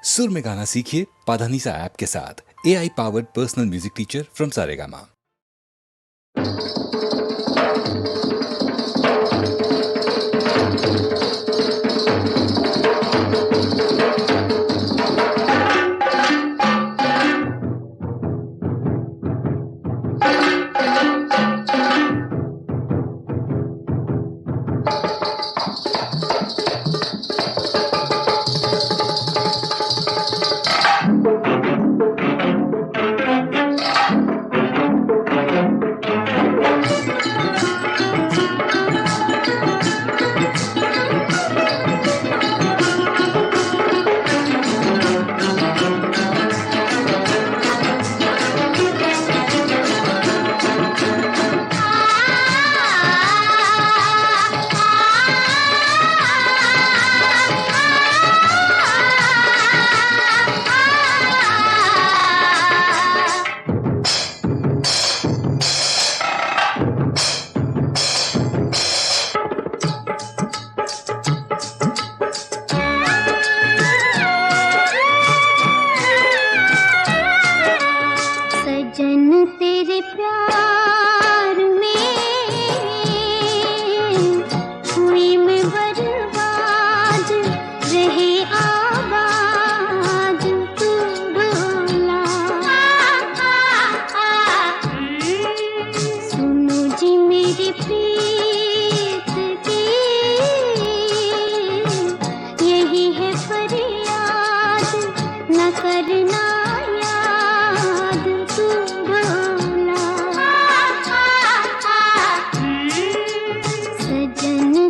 सुर में गाना सीखिए पाधानीसा ऐप के साथ। AI powered personal music teacher from Saregama. तेरे प्यार में हुई मैं बर्बाद, रहे आबाद तू भोला। सुनो जी मेरी प्रीत की यही है फरियाद, न करना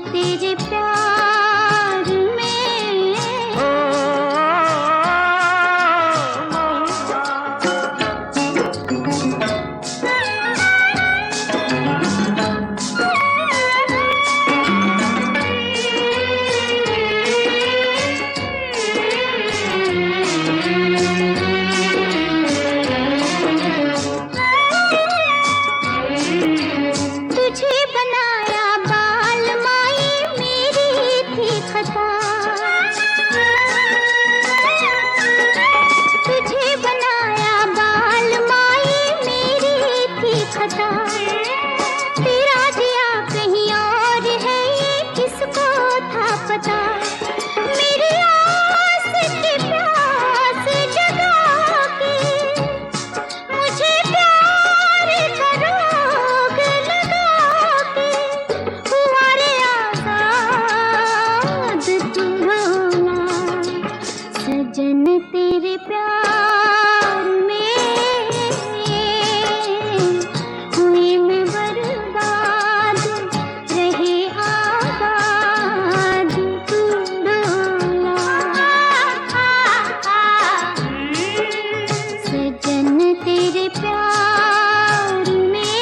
तेरे प्यार में। तुझे बनाया बाल माई मेरी थी खता, तुझे बनाया बाल माई मेरी थी खता। तेरा दिया कहीं और है ये किसको था पता। मेरी आस की प्यास जगा के मुझे प्यार का रोग लगा के हुआ रे आजाद तू भोला। सजन तेरे प्यार में हुई मैं बर्बाद, रहे आबाद तू भोला। सजन तेरे प्यार में।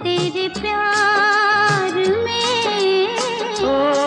तेरे प्यार में ओ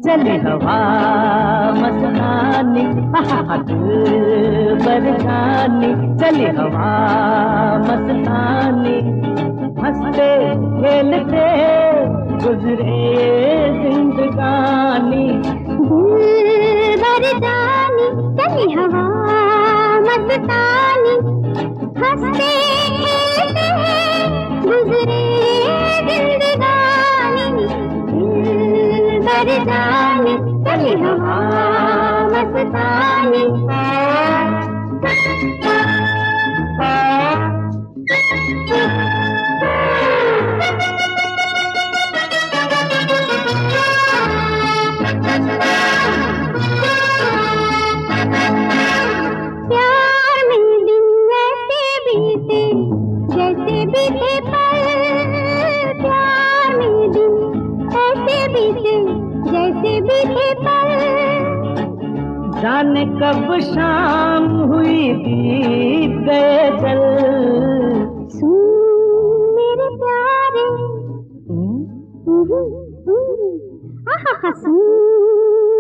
चली हवा मस्तानी, दिल बरसानी, चली हवा मस्तानी, हंसते खेलते गुजरे जिंदगानी। दिल बरसानी, चली हवा मस्तानी, हंसते खेलते गुजरे जिंदगानी। दिल बरसानी, चली हवा मस्तानी। प्यार में दिन ऐसे बीते जैसे बीते पल, प्यार में दिन ऐसे बीते जैसे बीते पल। जाने कब शाम हुई बीत गए जल। सुन मेरे प्यारे, आहा सुन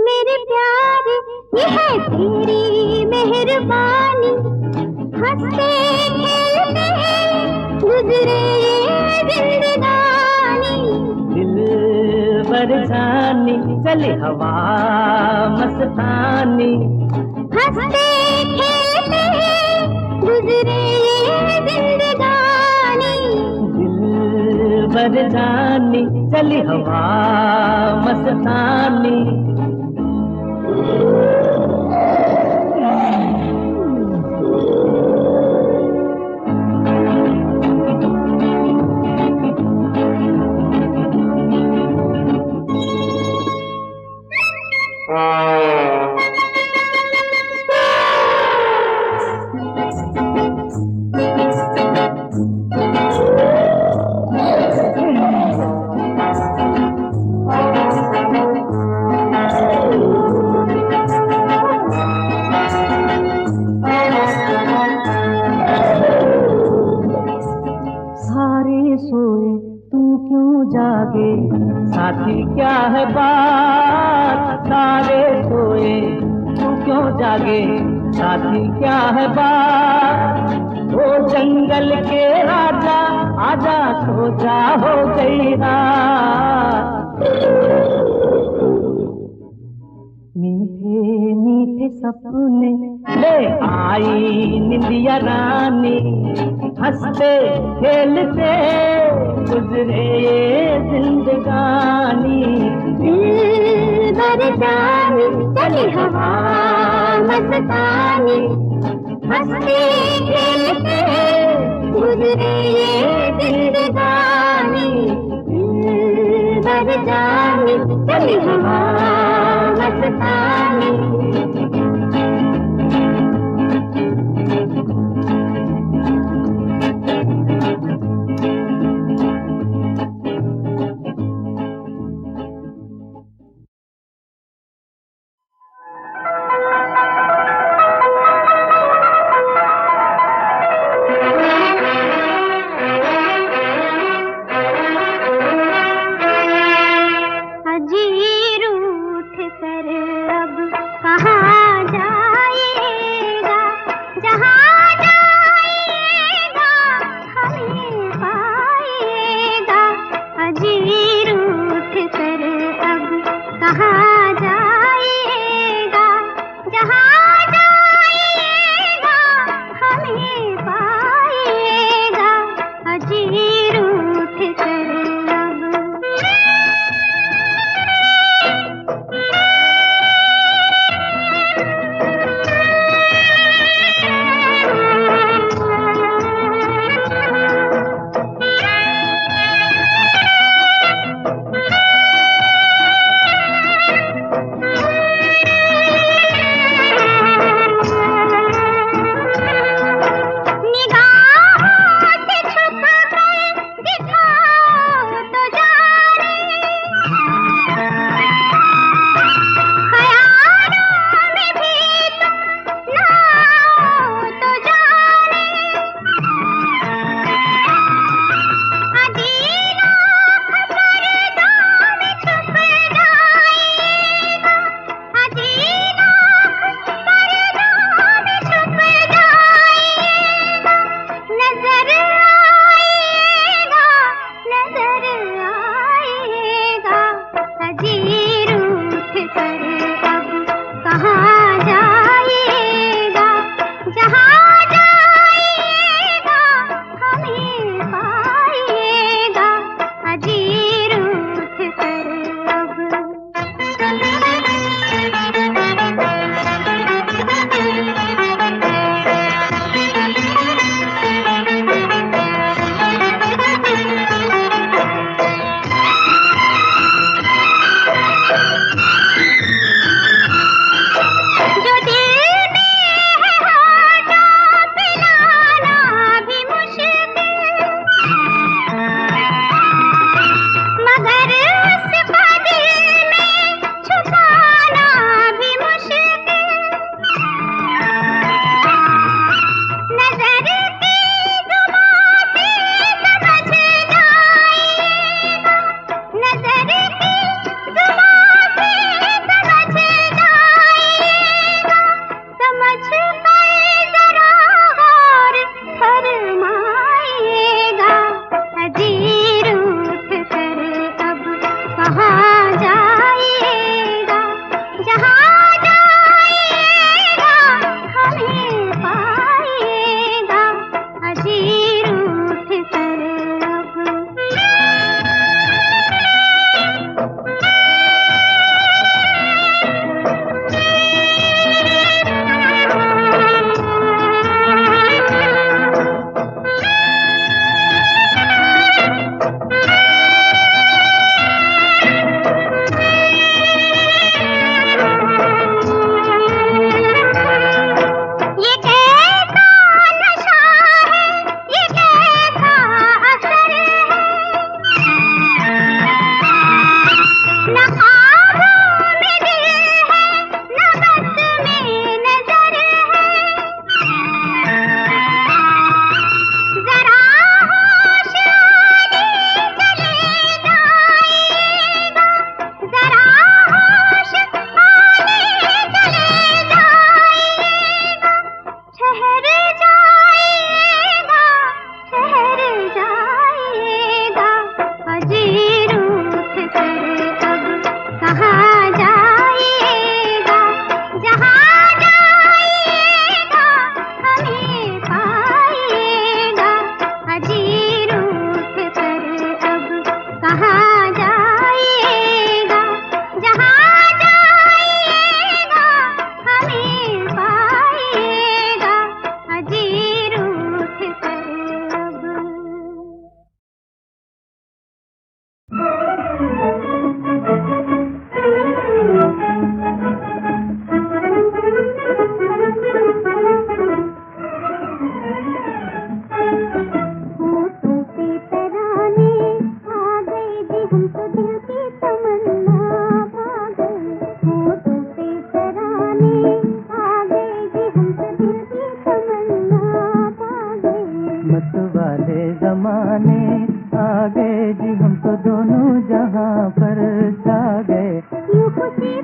मेरे प्यारे, ये है तेरी मेहरबानी, हंसते खेलते गुजरे जिंदगानी। दिल बरसानी, चली हवा मस्तानी, हंसते खेलते गुजरे जिंदगानी। दिल बरसानी, चली हवा मस्तानी। सारे सोए तू क्यों जागे, साथी क्या है बात। सारे सोए तू क्यों जागे, साथी क्या है बात। ओ जंगल के राजा आजा, सो जा हो गई रात। मीठे मीठे सपने ले आई निंदिया रानी, हंसते खेलते गुजरे जिंदगानी। दिल बरसानी, चली हवा मस्तानी, हंसते खेलते गुजरे जिंदगानी। दिल बरसानी, चली हवा मस्तानी। अजी रूह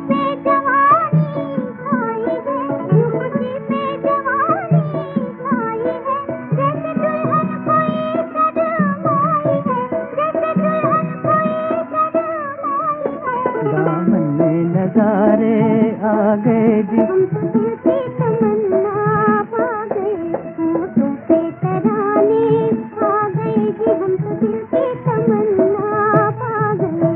पे जवानी आई है, यूं खुशी पे जवानी आई है, जैसे दुल्हन कोई शर्माई है, जैसे दुल्हन कोई शर्माई है। दामन में नजारे आ गए जी, हम तो दिल की तमन्ना पा गए, होठों पे तराने आ गए जी, हम तो दिल की तमन्ना पा गए।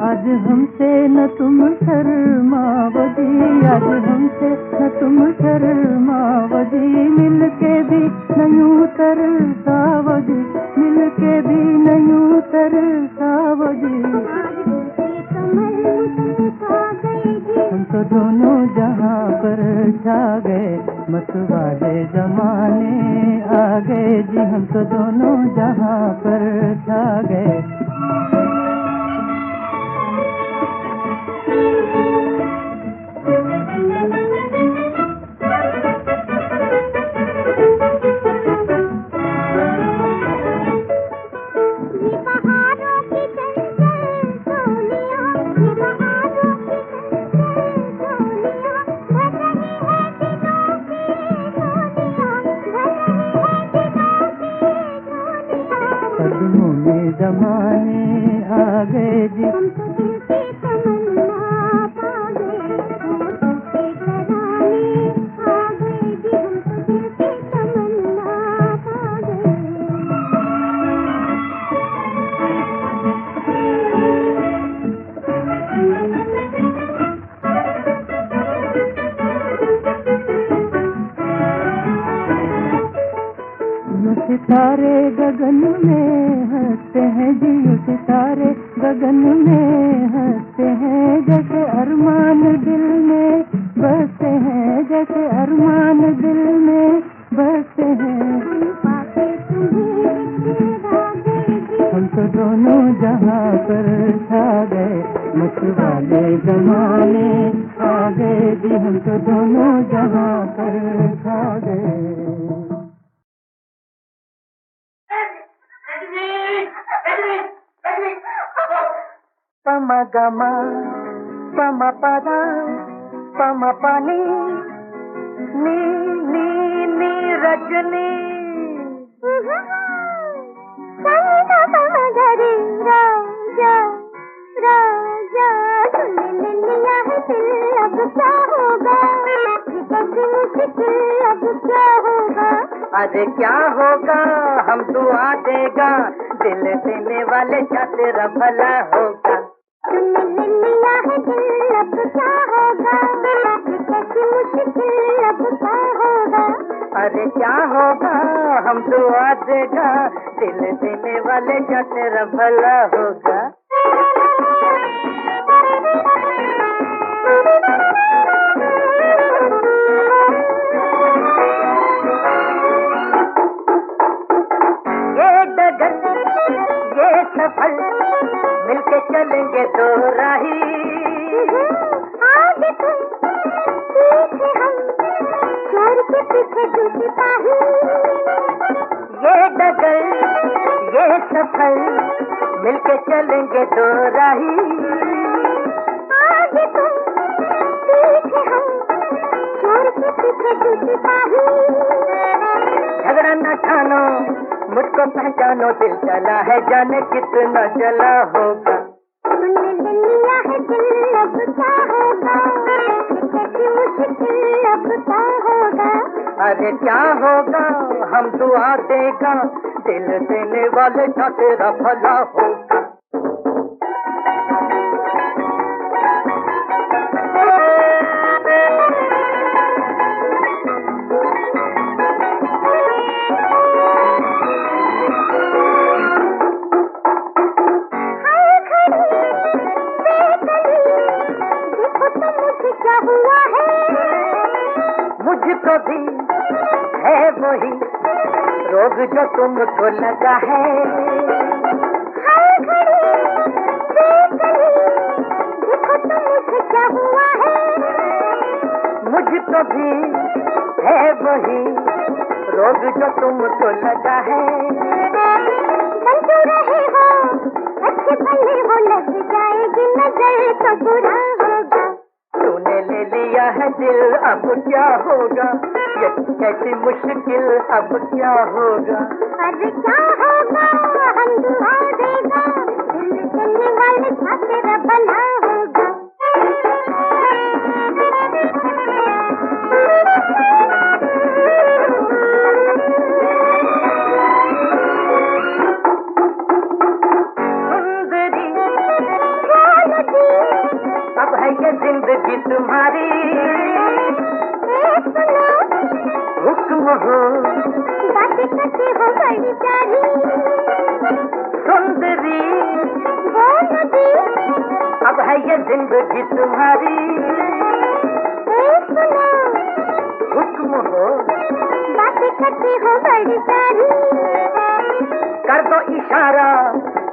आज हमसे न तुम शर्माओ जी, आज हमसे न तुम शर्माओ जी, मिलके भी नहीं तरसाओ जी, मिलके भी नहीं तरसाओ जी। आज दिल की कमर मुस्कुरा गए जी, हम तो दोनों जहां पर छा गए, मतवाले जमाने आ गए जी, हम तो दोनों जहां पर छा गए। ये बहारों की चंचल डोलियां, ये बहारों की चंचल डोलियां, भर रही है दिलों की झोलियां, भर रही है दिलों की झोलियां। कदमों में जमाने आ गए जी, हम तो दिल की तमन्ना पा गए, होठों पे तराने आ गए जी, हम तो दिल की तमन्ना पा गए। ये सितारे गगन में हंसते हैं जी, ये सितारे गगन में हंसते हैं, जैसे अरमान दिल में बसते हैं, जैसे अरमान दिल में बसते हैं। पाके तुम्हें बिखरा गए जी, हम तो दोनों जहां पर छा गए, मतवाले जमाने आ गए जी, हम तो दोनों जहां पर छा गए। पमा गमा पमा पदा पमा पानी नी नी नी रजनी। गरे राजा राजा, सुन लिया है दिल, अब क्या होगा, बस मुश्किल अब क्या होगा। अरे क्या होगा, हम दुआ देगा, दिल देने वाले का तेरा भला होगा। सुन लिया है दिल, अब क्या होगा, बस मुश्किल अब क्या होगा। अरे क्या होगा, हम दुआ देगा, दिल देने वाले का तेरा भला होगा। ये डगर ये सफर मिलके चलेंगे दो राही, आगे तुम पीछे हम, चोर के पीछे दो सिपाही। ये डगर ये सफर मिलके चलेंगे दो राही, आगे तुम पीछे हम, चोर के पीछे दो सिपाही। झगड़ा न ठानो मुझको पहचानो, दिल चला है जाने कितना चला होगा। सुन लिया है दिल, अब क्या होगा, कैसी मुश्किल अब क्या होगा। अरे क्या होगा, हम दुआ देगा, दिल देने वाले का तेरा भला होगा। क्या हुआ है, मुझको भी है वही रोग जो तुमको लगा है। हर घड़ी बेचैनी, देखो तो मुझे क्या हुआ है। तो भी है वही रोग जो तुमको लगा है। बंधु रहे हो अच्छे भले हो, लग जाएगी नजर तो बुरा होगा। तूने ले लिया है दिल, अब क्या होगा, ये कैसी मुश्किल, अब क्या होगा। अरे क्या होगा, हम दुआ देगा, दिल चलने वाले का तेरा भला होगा। सुंदरी अब है ये जिंदगी तुम्हारी, हुक्म हो बातें करते हो बड़ी प्यारी। सुंदरी नदी अब है ये जिंदगी तुम्हारी, हुक्म हो बातें करते हो बड़ी प्यारी। कर दो इशारा,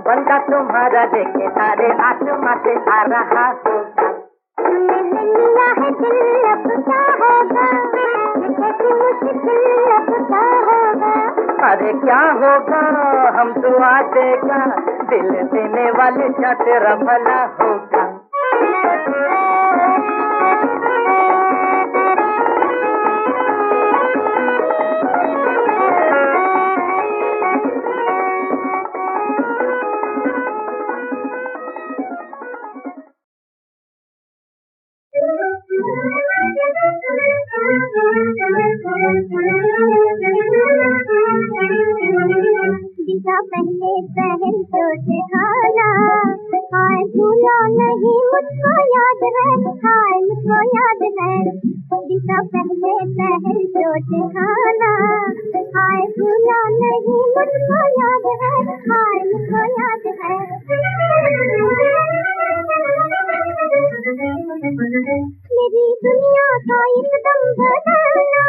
बंदा तुम्हारा लेके तारे आसमां से आ रहा होगा। तूने ले लिया है दिल, अब क्या होगा, ये कैसी मुश्किल, अब क्या होगा। अरे क्या होगा, हम दुआ देगा, दिल देने वाले का तेरा भला होगा। दिशा पहले पहल तो दिखाना, हाय भूला नहीं मुझको याद है, हाय मुझको याद है। दिशा पहले पहल तो दिखाना, हाय भूला नहीं मुझको याद है, हाय मुझको याद है। मेरी दुनिया का एकदम बदलना,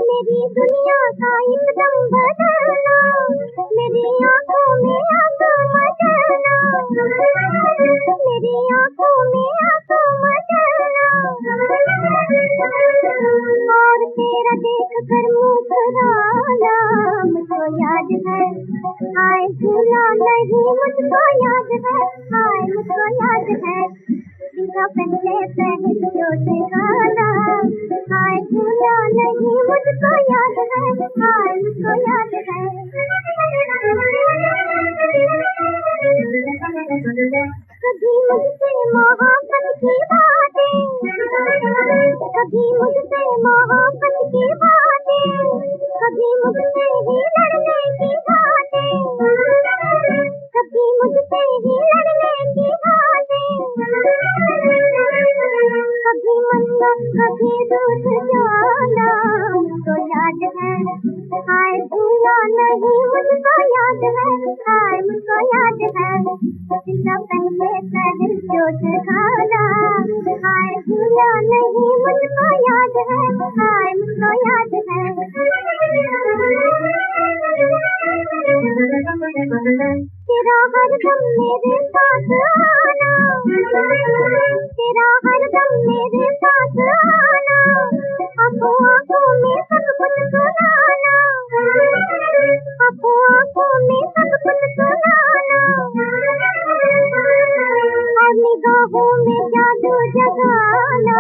मेरी दुनिया का एकदम बदलना, मेरी आंखों में आंसू मचलना, मेरी आंखों में आंसू मचलना। और तेरा देख कर मुस्कुराना मुझको याद है, हाय भूला नहीं मुझको याद है, हाय मुझको याद है। दिशा पहले पहल जो दिखाना, हाय भूला नहीं मुझको याद है, हाय मुझको याद है। कभी मुझसे मोहब्बत की बातें, कभी मुझसे मोहब्बत की बातें, कभी मुझसे ही लड़ने की बातें, कभी मुझसे ही लड़ने की बातें। कभी मन्ना कभी दूध जाना मुझको याद है, हाय भूला नहीं मुझको याद है, हाय मुझको याद है। दिशा पहले पहल जो दिखाना, हाय भूला नहीं मुझको याद है, हाय मुझको याद है। तेरा हरदम मेरे पास आना, तेरा हरदम मेरे पास आना, आंखों आंखों में सब कुछ सुनाना, आंखों आंखों में सब कुछ सुनाना। और निगाहों में जादू जगाना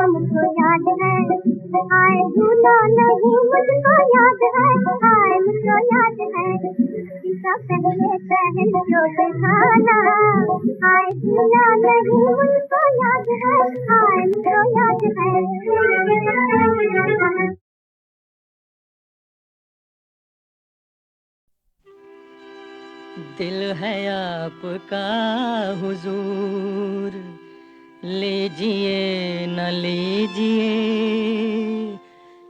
मुझको याद है, हाय भूला नहीं मुझको याद है, हाय मुझको याद है। दिशा पहले पहल जो दिखाना, हाय भूला नहीं मुझको याद है, हाय मुझको याद है। दिल है आपका हुजूर, लीजिए न लीजिए,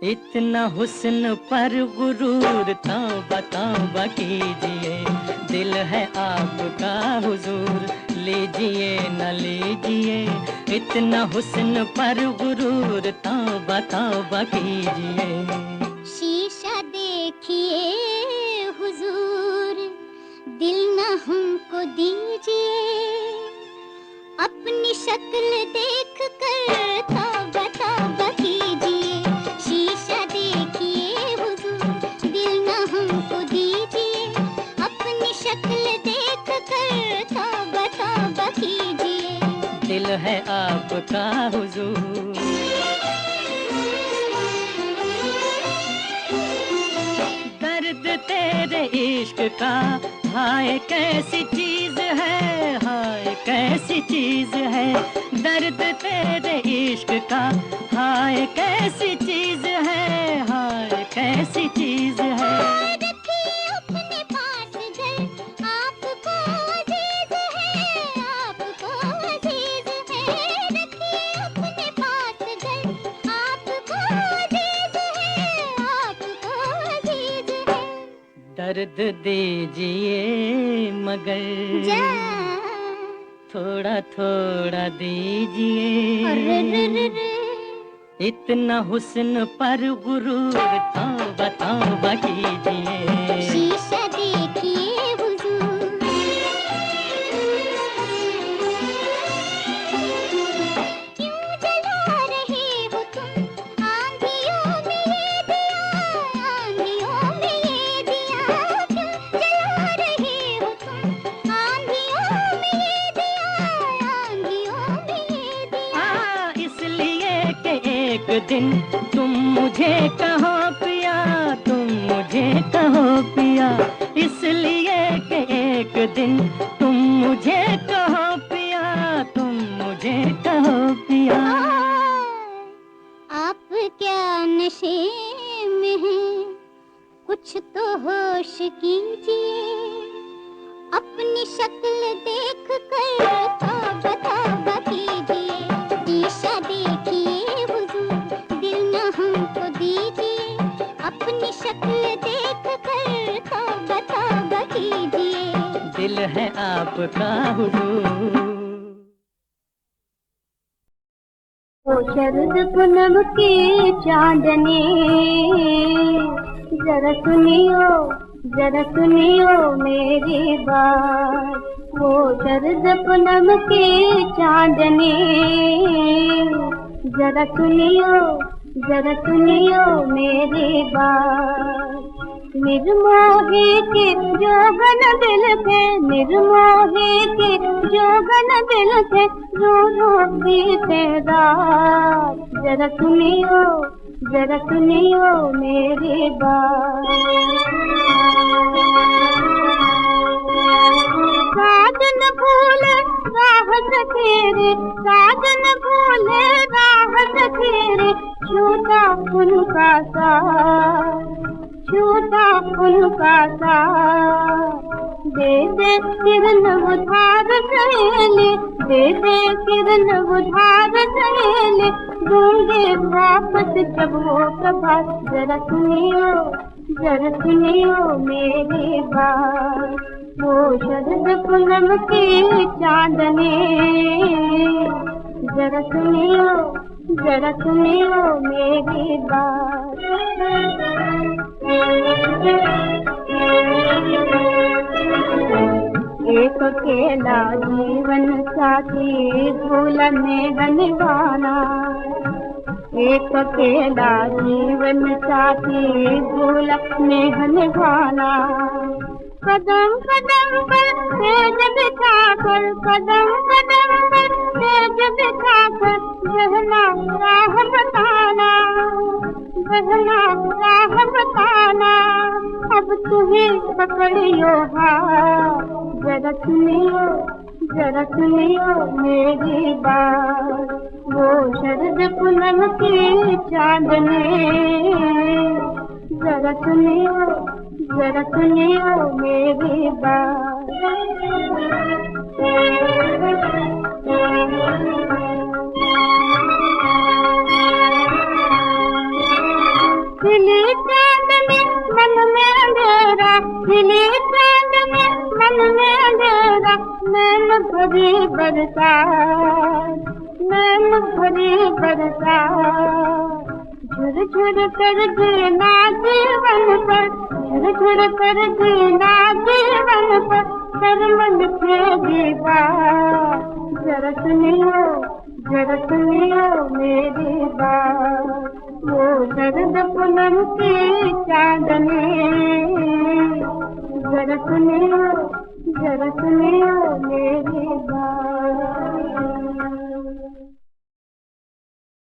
इतना हुस्न पर गुरूर, तौबा तौबा कीजिए। दिल है आपका हुजूर, लीजिए न लीजिए, इतना हुस्न पर गुरूर, तौबा तौबा कीजिए। शीशा देखिए हुजूर, दिल न हमको दीजिए, अपनी शक्ल देख कर तौबा तौबा हुजूर। दर्द तेरे इश्क का हाय कैसी चीज है, हाय कैसी चीज है। दर्द तेरे इश्क का हाय कैसी चीज है, हाय कैसी चीज है। दर्द दीजिए मगर थोड़ा थोड़ा दीजिए। इतना हुस्न पर गुरूर तौबा तौबा कीजिए। शीशा देखिए हुजूर, क्यों जला रहे हो तुम आंधियों में ये दिया, आंधियों में ये दिया। क्यों जला रहे हो तुम आंधियों में ये दिया, आंधियों में ये दिया। इसलिए कि एक दिन तुम मुझे कहो पिया, तुम मुझे कहो पिया। इसलिए कि एक दिन तुम मुझे कहो पिया, तुम मुझे कहो पिया। आप क्या नशे में हैं, कुछ तो होश कीजिए। अपनी शक्ल देख कर तौबा तौबा कीजिए। शीशा देखिए हुजूर, दिल न हमको दीजिए। अपनी शक्ल देख कर तौबा तौबा कीजिए। दिल है आपका हुजूर। ओ शरद पूनम की चांदनी, जरा सुनियो, जरा सुनियो मेरी बात। वो शरद पूनम की चांदनी, जरा सुनियो, जरा सुनियो मेरी बात। निर्मोही के जोगन दिल थे, निर्मोही के जोगन दिल थे, रो रो बीते रात। जरा सुनियो, जरा सुनियो मेरी बात। साजन भूले राह सखेरे, साजन भूले राह सखेरे, छूटा उनका साथ, छूटा उनका साथ। दे दे किरण उधार सहेली, दे दे किरण उधार सहेली, दूंगे वापस जब वो प्रभात। जरा सुनियो, जरा सुनियो मेरी बात। वो शरद पूनम की चांदनी, जरा सुनियो, जरा सुनियो मेरी बात। एक अकेला जीवन साथी भूला में निभाना, एक अकेला जीवन साथी भूला में निभाना। कदम कदम पर तेज बिठाकर, कदम कदम पर तेज बिठाकर, बहना राह बताना, बहना राह बताना। अब तुम्हें पकड़ियो हाथ, जरा सुनियो, जरा सुनियो मेरी बात। वो शरद पूनम की चांदनी, जरा सुनियो, जरा सुनियो मेरी बात। खिली चांदनी मन में अंधेरा, खिली चांदनी मन में अंधेरा, नैन भरी बरसात, नैन भरी बरसात। झुर झुर कर गिरना जीवन पर, झुर झुर कर गिरना जीवन पर, शर्मन फेरी बात। जरा सुनियो, जरा सुनियो मेरी बात। वो शरद पूनम की चांदनी, जरा सुनियो, जरा सुनियो